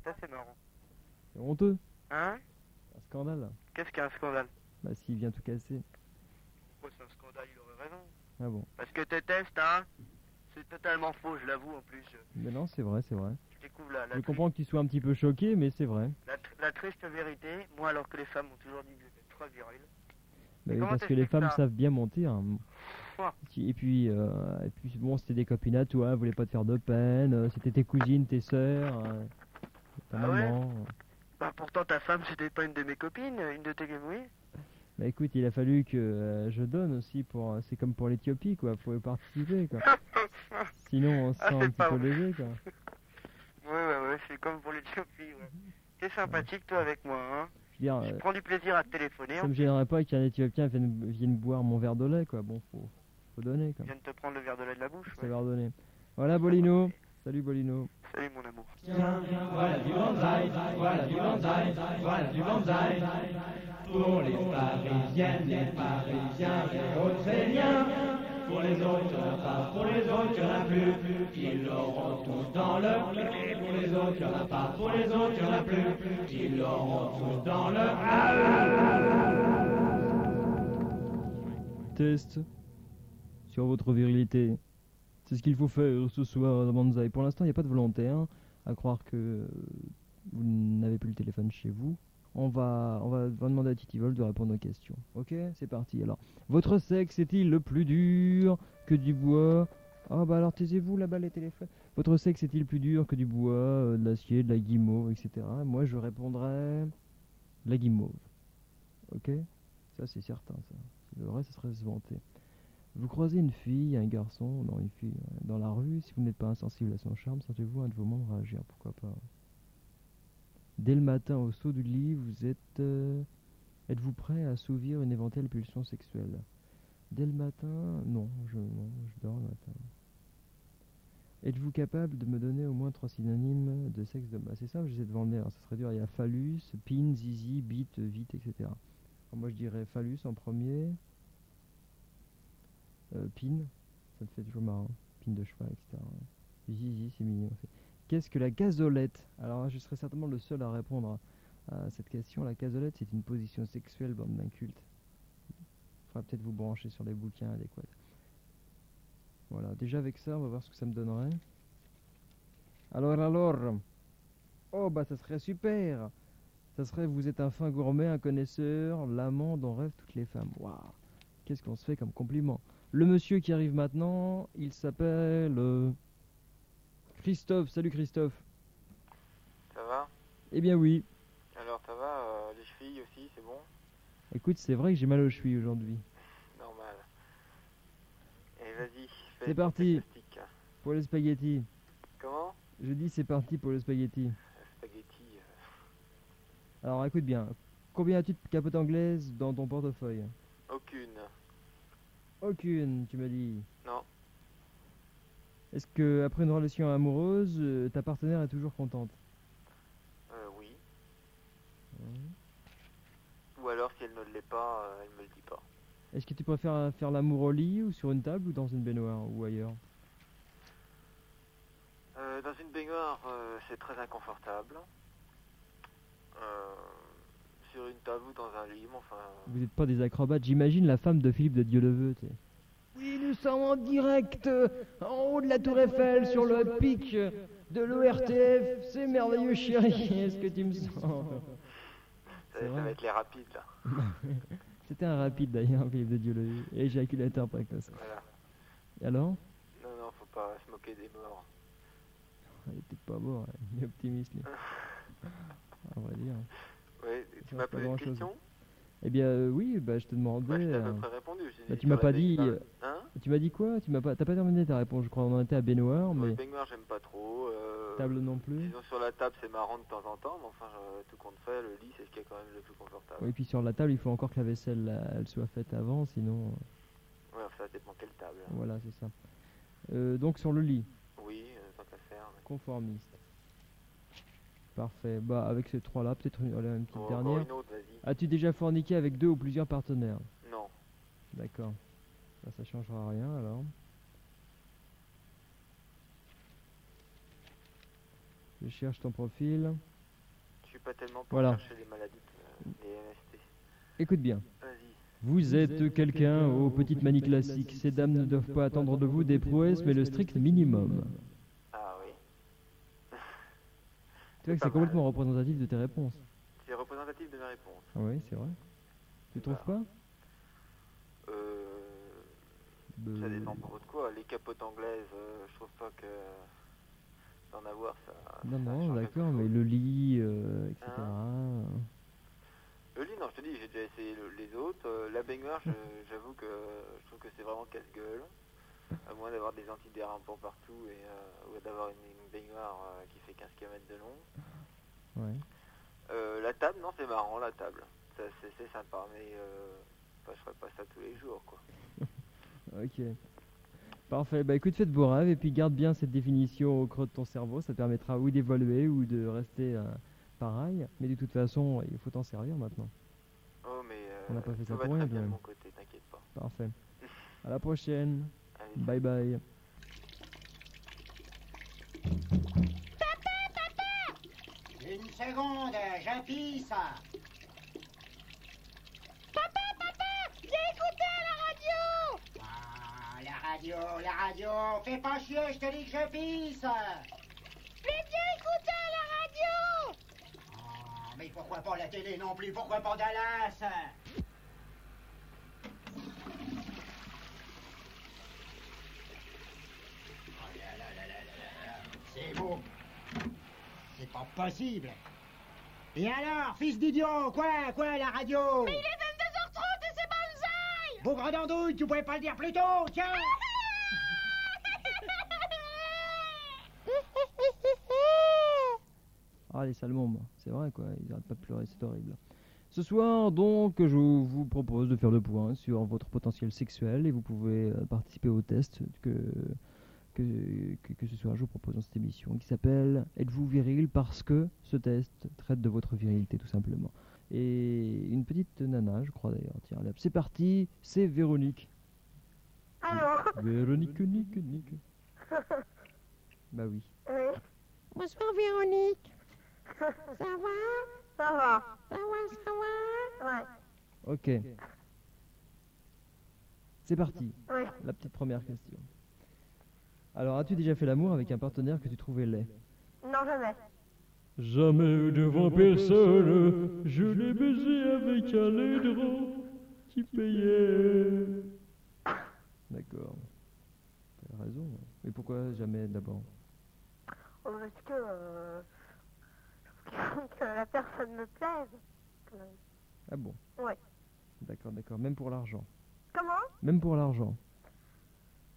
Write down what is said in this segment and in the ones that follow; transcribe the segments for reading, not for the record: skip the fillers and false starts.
Ça, c'est marrant. C'est honteux. Hein? Un scandale. Qu'est-ce qu'il y a un scandale? Bah s'il vient tout casser. Pourquoi c'est un scandale? Il aurait raison. Ah bon. Parce que tes tests, hein? C'est totalement faux, je l'avoue en plus. Mais non, c'est vrai, c'est vrai. Je découvre la Je comprends que tu sois un petit peu choqué, mais c'est vrai. la triste vérité. Moi, alors que les femmes ont toujours dit que j'étais trop viril. Bah oui, comment parce que les t'expliques femmes ça? savent bien mentir. Hein. Ouah. Et puis bon, c'était des copines à toi, elles voulaient pas te faire de peine. C'était tes cousines, tes sœurs, ta Ah ouais? maman. Bah pourtant ta femme c'était pas une de mes copines, une de tes oui. Bah écoute, il a fallu que je donne aussi pour. C'est comme pour l'Éthiopie, quoi. Faut y participer, quoi. Sinon, on se Ah, sent c'est un petit pas peu vrai. léger, quoi. Ouais, c'est comme pour l'Éthiopie, ouais. T'es sympathique toi avec moi, hein. Je veux dire, Je prends du plaisir à te téléphoner. ça me gênerait pas qu'un Éthiopien vienne boire mon verre de lait, quoi. Bon, faut donner, quoi. Je viens de te prendre le verre de lait de la bouche. C'est Ouais. verre donné. Voilà, Bolino. Salut, Bolino. Salut mon amour. Voilà du bonsaï, voilà du bonsaï, voilà du bonsaï. Pour les Parisiennes, les Parisiens, les Hauts-Séniens. Pour les autres, il n'y en a pas, pour les autres, il n'y en a plus. Ils l'auront tous dans leur pied. Pour les autres, il n'y en a pas, pour les autres, il n'y en a plus. Ils l'auront tous dans leur... Test sur votre virilité. C'est ce qu'il faut faire ce soir dans Banzai. Pour l'instant, il n'y a pas de volontaire, à croire que vous n'avez plus le téléphone chez vous. On va demander à Titi Vol de répondre aux questions. Ok, c'est parti. Alors, votre sexe est-il le plus dur que du bois? Ah bah alors taisez-vous là-bas les téléphones. Votre sexe est-il plus dur que du bois, de l'acier, de la guimauve, etc. Moi je répondrais la guimauve. Ok, ça c'est certain ça. Le reste ça serait se vanter. Vous croisez une fille, un garçon, non une fille, dans la rue, si vous n'êtes pas insensible à son charme, sentez-vous un de vos membres réagir, pourquoi pas. Dès le matin au saut du lit, êtes-vous prêt à assouvir une éventuelle pulsion sexuelle? Dès le matin, non, je dors le matin. Êtes-vous capable de me donner au moins 3 synonymes de sexe d'homme? C'est simple, j'essaie de vendre, alors ça serait dur, il y a phallus, pin, zizi, bite, vite, etc. Alors moi je dirais phallus en premier, pin, ça me fait toujours marrant, pin de cheval, etc. Zizi, c'est mignon. Qu'est-ce que la gazolette? Alors je serais certainement le seul à répondre à cette question. La gazolette, c'est une position sexuelle, bande d'incultes. Il faudra peut-être vous brancher sur les bouquins adéquats. Voilà, déjà avec ça, on va voir ce que ça me donnerait. Alors, oh bah ça serait super. Ça serait, vous êtes un fin gourmet, un connaisseur, l'amant dont rêvent toutes les femmes. Waouh, qu'est-ce qu'on se fait comme compliment. Le monsieur qui arrive maintenant, il s'appelle Christophe. Salut Christophe. Ça va? Eh bien oui. Alors ça va, les chevilles aussi, c'est bon? Écoute, c'est vrai que j'ai mal aux chevilles aujourd'hui. Normal. Et vas-y, fais C'est ton parti. diagnostic. Pour les spaghettis. Comment? Je dis c'est parti pour les spaghettis. Spaghetti. Alors écoute bien. Combien as-tu de capotes anglaises dans ton portefeuille? Aucune. Aucune, tu m'as dit. Non. Est-ce que après une relation amoureuse, ta partenaire est toujours contente? Oui. Ou alors si elle ne l'est pas, elle me le dit pas. Est-ce que tu préfères faire l'amour au lit ou sur une table ou dans une baignoire ou ailleurs? Dans une baignoire, c'est très inconfortable. Sur une table ou dans un lit, mais enfin... Vous n'êtes pas des acrobates, j'imagine la femme de Philippe de Dieuleveux, tu sais. Oui, nous sommes en direct en haut de la tour Eiffel sur le pic de l'ORTF. C'est merveilleux chéri, est-ce que tu me sens? Ça C'est va vrai. être les rapides, là. C'était un rapide d'ailleurs, Philippe de Dieuleveux, éjaculateur précoce. Voilà. Et alors? Non, faut pas se moquer des morts. Il était pas mort, il est optimiste lui. À vrai dire. Ouais, tu Ça m'as reste pas posé une grand-chose. question? Eh bien oui, bah je te demandais. Bah, je t'ai à peu près répondu. Je t'ai bah, dit tu m'as sur pas la dit. baignoire. Hein? Tu m'as dit quoi? T'as pas terminé ta réponse, je crois. On en était à baignoire, Bon, mais les baignoires, j'aime pas trop. table non plus. Disons sur la table, c'est marrant de temps en temps, mais enfin, tout compte fait, le lit, c'est ce qui est quand même le plus confortable. Oui, puis sur la table, il faut encore que la vaisselle elle soit faite avant, sinon. Ouais, ça dépend quelle table. Voilà, c'est ça. Donc sur le lit, Oui, tant qu'à faire. Mais... conformiste. Parfait. Bah avec ces trois-là, peut-être une petite Bon, dernière. encore une autre, vas-y. As-tu déjà forniqué avec 2 ou plusieurs partenaires? Non. D'accord. Bah, ça changera rien alors. Je cherche ton profil. pas tellement pour Voilà. chercher les maladies, les MST. Écoute bien. Vas-y. Vous êtes quelqu'un aux petites manies classiques. Ces dames ne doivent pas attendre de vous des prouesses, mais le strict minimum. Ah oui. Tu vois que c'est complètement représentatif de tes réponses. C'est représentatif de mes réponses. Ah oui, c'est vrai. Tu trouves pas? Ça dépend pour de quoi. Les capotes anglaises, je trouve pas que d'en avoir ça. Non, ça non, change d'accord, quelque mais chose. le lit, etc. Le lit, non, je te dis, j'ai déjà essayé les autres. La baignoire, j'avoue que je trouve que c'est vraiment casse-gueule. À moins d'avoir des antidérapants partout ou d'avoir une baignoire qui fait 15 km de long. Ouais. La table, non, c'est marrant, la table. C'est sympa, mais je ferais pas ça tous les jours, quoi. Ok. Parfait. Bah écoute, faites vos rêves et puis garde bien cette définition au creux de ton cerveau. Ça te permettra ou d'évoluer ou de rester pareil. Mais de toute façon, il faut t'en servir maintenant. Oh, mais On n'a pas fait ça tout va pour rien très quand bien de même. mon côté, t'inquiète pas. Parfait. À la prochaine. Allez, Bye bye. Une seconde, j'appuie ça. J'ai écouté à la radio. Ah, la radio, fais pas chier, je te dis que je pisse. J'ai bien écouté à la radio. Oh, mais pourquoi pas la télé non plus, pourquoi pas Dallas? Oh là là là là là là, c'est beau. C'est pas possible. Et alors, fils d'idiot, quoi, la radio? Mais il est 22h30 et c'est Banzai. Beau grand d'andouille, tu pouvais pas le dire plus tôt, tiens. Ah, les sales mômes. C'est vrai quoi, ils arrêtent pas de pleurer, c'est horrible. Ce soir, donc, je vous propose de faire le point sur votre potentiel sexuel et vous pouvez participer au test que ce soir je vous propose dans cette émission qui s'appelle Êtes-vous viril? Parce que ce test traite de votre virilité tout simplement. Et une petite nana, je crois d'ailleurs. Tiens, allez, hop, c'est parti, c'est Véronique. Allô? Véronique, Nique. Bah oui. Oui, Bonsoir Véronique. Ça va? ça va. Ça va? Ouais, Ok. C'est parti. oui. La petite première question. Alors, as-tu déjà fait l'amour avec un partenaire que tu trouvais laid? Non, jamais. Jamais devant personne, je l'ai baisé avec un laidron qui payait. D'accord. T'as raison. Mais pourquoi jamais d'abord? Oh, parce que, que la personne me plaise. Ah bon? Ouais. D'accord, d'accord. Même pour l'argent. Comment? Même pour l'argent.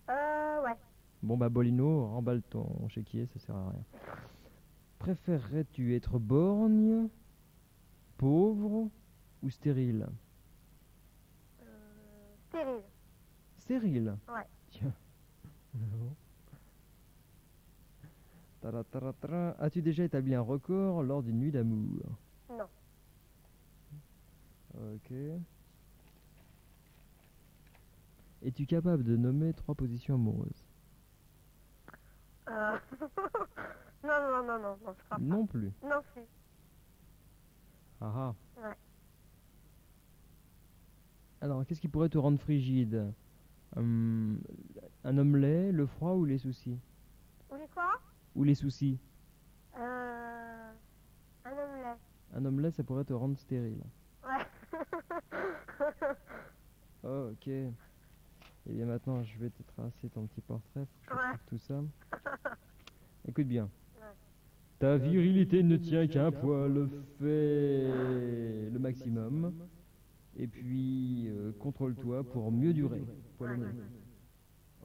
Ouais. Bon bah Bolino, remballe ton chéquier, ça sert à rien. Préférerais-tu être borgne, pauvre ou stérile? Stérile. Stérile? Ouais. Tiens. Non. Taratara. As-tu déjà établi un record lors d'une nuit d'amour? Non. Ok. Es-tu capable de nommer 3 positions amoureuses? Non, je crois pas. Non plus. Non, si. Ah ah. Ouais. Alors, qu'est-ce qui pourrait te rendre frigide? Un homme laid, le froid ou les soucis? Vous voulez quoi? Ou les soucis? Un homme laid. Un homme laid, ça pourrait te rendre stérile. Ouais. Oh, ok. Et bien maintenant, je vais te tracer ton petit portrait. Faut que je Ouais. trouve tout ça. Écoute bien. Ouais. Ta virilité ne tient qu'à un poil. Fais le maximum. Et puis, contrôle-toi pour mieux durer. Poil au mieux.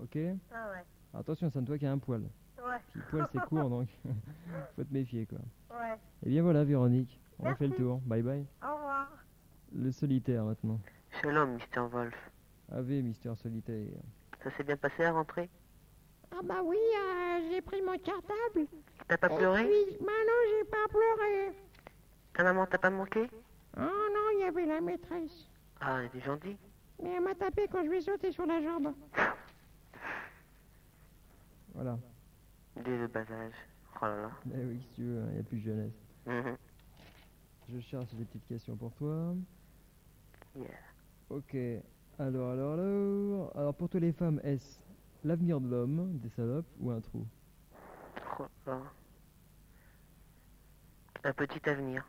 Ok? Ah ouais. Attention, ça ne toi qu'à un poil. Ouais. Puis poil, c'est court, donc faut te méfier, quoi. Ouais. Et bien voilà, Véronique. On a fait le Merci. tour. Bye bye. Au revoir. Le solitaire maintenant. Shalom, Mr. Wolf. Ave, Mister Solitaire. Ça s'est bien passé à rentrer? Ah bah oui, j'ai pris mon cartable. T'as pas pleuré? Oui, bah non, j'ai pas pleuré. Ta maman t'a pas manqué? Oh non, il y avait la maîtresse. Ah, elle est gentille. Mais elle m'a tapé quand je lui ai sauté sur la jambe. Voilà. Dès le bas âge. Oh là là. Eh oui, si tu veux, il n'y a plus de jeunesse. Mhm. Je cherche des petites questions pour toi. Yeah. Ok. Alors, pour toi les femmes, est-ce l'avenir de l'homme, des salopes ou un trou? Oh là. Un petit avenir.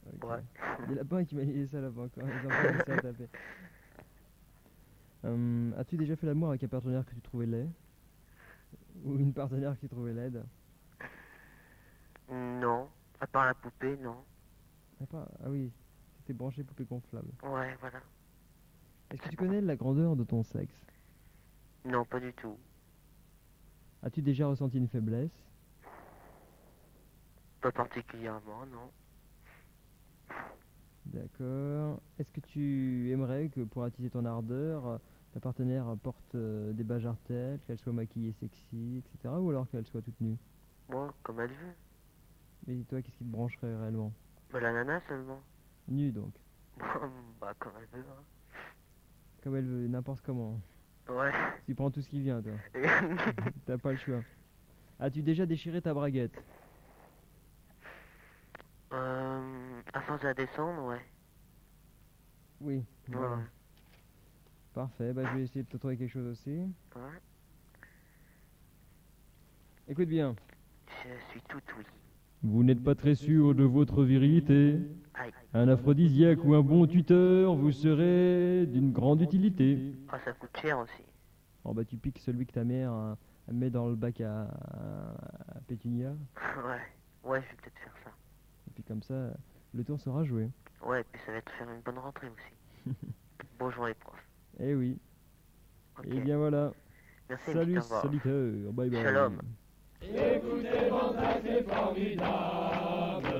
Ok. Ouais. Il y a lapin qui m'a dit les salopes encore. Ils ont pas réussi à taper. As-tu déjà fait l'amour avec un partenaire que tu trouvais laid? Ou une partenaire que tu trouvais laide? Non. À part la poupée, non. Ah oui, t'étais branché poupée gonflable. Ouais, voilà. Est-ce que tu connais la grandeur de ton sexe? Non, pas du tout. As-tu déjà ressenti une faiblesse? Pas particulièrement, non. D'accord. Est-ce que tu aimerais que pour attiser ton ardeur, ta partenaire porte des bas jarretières, qu'elle soit maquillée sexy, etc. Ou alors qu'elle soit toute nue? Moi, comme elle veut. Mais toi, qu'est-ce qui te brancherait réellement? Bah, la nana seulement. Nue donc. Bah, comme elle veut, hein. Comme elle veut, n'importe comment. Ouais. Tu prends tout ce qui vient, toi. T'as pas le choix. As-tu déjà déchiré ta braguette? Ascendre à descendre, ouais. Oui. Voilà. Ouais. Parfait, bah, je vais essayer de te trouver quelque chose aussi. Ouais. Écoute bien. Je suis tout oui. Vous n'êtes pas très sûr de votre virilité. Aïe. Un aphrodisiaque ou un bon tuteur vous serait d'une grande utilité. Ah, ça coûte cher aussi. Oh bah tu piques celui que ta mère met dans le bac à Pétunia. Ouais. Ouais, je vais peut-être faire ça. Et puis comme ça, le tour sera joué. Ouais, et puis ça va te faire une bonne rentrée aussi. Bonjour les profs. Eh oui. Ok. Et bien voilà. Merci, Salut, Mr. Bar. saluteur. Bye bye. Shalom. Écoutez Banzai, c'est formidable.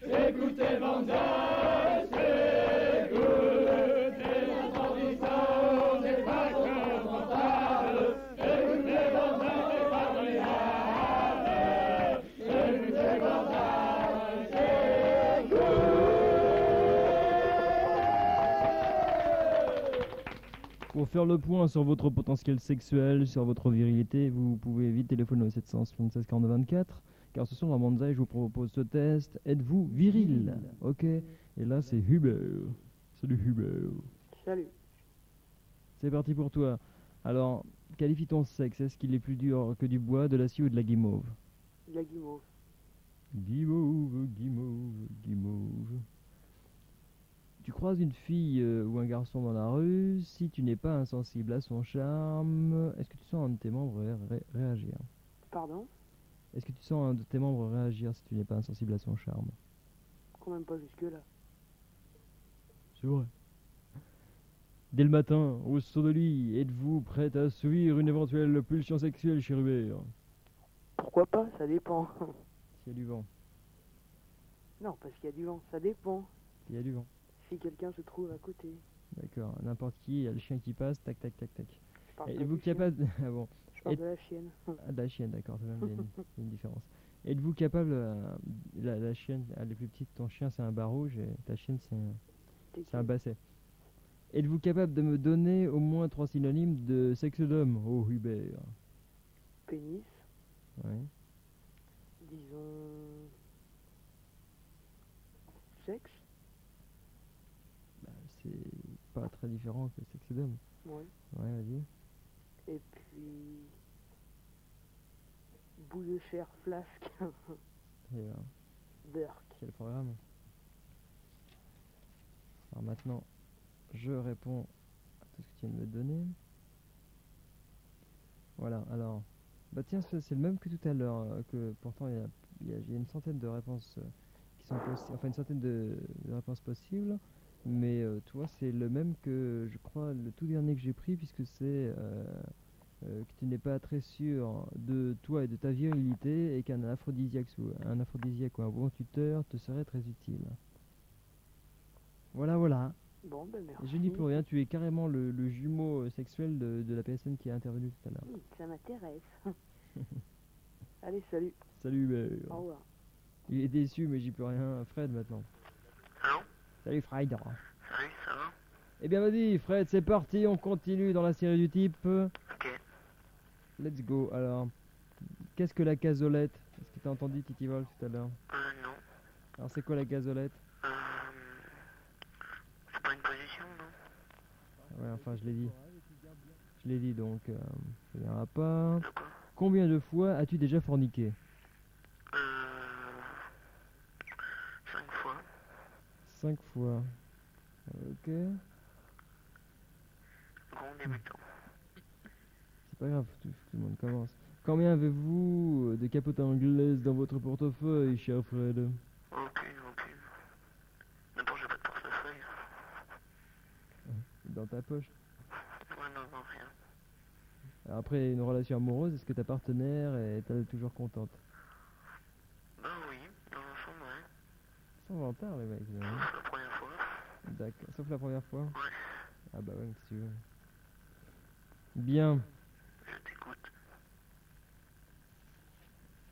Écoutez Banzai, c'est écoutez la tradition, c'est pas insurmontable. Écoutez Banzai, c'est formidable. Écoutez Banzai, c'est Pour faire le point sur votre potentiel sexuel, sur votre virilité, vous pouvez vite téléphoner au 776 42 24. Car ce soir dans Banzai, je vous propose ce test. Êtes-vous viril? Ok. Et là, c'est Hubert. Salut Hubert. Salut. C'est parti pour toi. Alors, qualifie ton sexe. Est-ce qu'il est plus dur que du bois, de l'acier ou de la guimauve? La guimauve. Guimauve, guimauve, guimauve. Tu croises une fille ou un garçon dans la rue, si tu n'es pas insensible à son charme, est-ce que tu sens un de tes membres réagir? Pardon? Est-ce que tu sens un de tes membres réagir si tu n'es pas insensible à son charme? Quand même pas jusque-là. C'est vrai. Dès le matin, au saut de lit, êtes-vous prête à assouvir une éventuelle pulsion sexuelle chez Hubert? Pourquoi pas? Ça dépend. S'il y a du vent. Non, parce qu'il y a du vent. Ça dépend. Il y a du vent. Si quelqu'un se trouve à côté. D'accord. N'importe qui, il y a le chien qui passe, tac, tac, tac, tac. Je parle pas Êtes-vous du chien. capable... Ah bon. Je parle Et- de la chienne. Ah, de la chienne, d'accord, il y a une différence. Êtes-vous capable, la chienne, elle est plus petite, ton chien c'est un bas rouge et ta chienne c'est un basset. Êtes-vous capable de me donner au moins 3 synonymes de sexe d'homme, oh Hubert? Pénis. Ouais. Disons... Sexe. Bah, c'est pas très différent que sexe d'homme. Ouais. Ouais, vas-y. Et puis... Bout de chair flasque. Et, Burk. quel programme? Alors maintenant, je réponds à tout ce que tu viens de me donner. Voilà, alors... Bah tiens, c'est le même que tout à l'heure, que pourtant il y a une centaine de réponses qui sont possibles, enfin une centaine de réponses possibles, mais toi c'est le même que je crois le tout dernier que j'ai pris, puisque c'est que tu n'es pas très sûr de toi et de ta virilité et qu'un aphrodisiaque ou un bon tuteur te serait très utile. Voilà, voilà. Bon, ben merci. Et je ne dis plus rien, tu es carrément le jumeau sexuel de la personne qui est intervenue tout à l'heure. Ça m'intéresse. Allez, salut. Salut, Au revoir. il est déçu, mais j'y peux rien. Fred maintenant. Allô? Salut Fred. Salut, ça va? Eh bien vas-y Fred, c'est parti, on continue dans la série du type. Ok. Let's go. Alors, qu'est-ce que la casolette? Est-ce que t'as entendu Titi Vol tout à l'heure? Non. Alors c'est quoi la gazolette? C'est pas une position, non? Ouais, enfin je l'ai dit. Je l'ai dit donc, ça viendra pas. De quoi? Combien de fois as-tu déjà forniqué? 5 fois. 5 fois. Ok. Grand débutant. C'est pas grave, tout le monde commence. Combien avez-vous de capotes anglaises dans votre portefeuille, cher Fred? Aucune. D'abord, j'ai pas de portefeuille. Dans ta poche. Ouais, non, rien. Alors après une relation amoureuse, est-ce que ta partenaire est elle toujours contente? Bah oui, dans l'ensemble, ouais. Sans menteur les mecs. Hein. Sauf la première fois. D'accord. Sauf la première fois? Ouais. Ah bah ouais, si tu veux. Bien. Je t'écoute.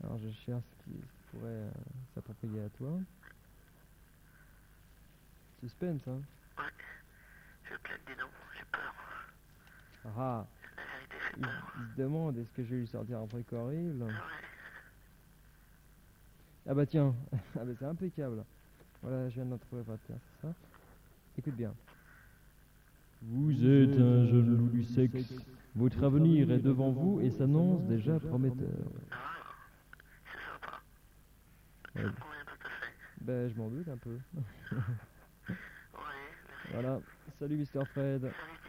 Alors je cherche ce qui pourrait s'approprier à toi. Suspense, hein. Ouais. Je claque des dents, j'ai peur. Ah, La vérité fait il peur. se demande est-ce que je vais lui sortir un truc horrible. Ah ouais. Ah bah tiens, ah bah c'est impeccable. Voilà, je viens d'en trouver pas, tiens, c'est ça. Écoute bien. Vous êtes un jeune loup du sexe. Votre avenir est devant vous et s'annonce déjà prometteur. Ah, c'est sympa. Ouais. Ça me convient tout à fait. Ben je m'en doute un peu. Ouais, merci. Voilà, salut Mr. Fred. Salut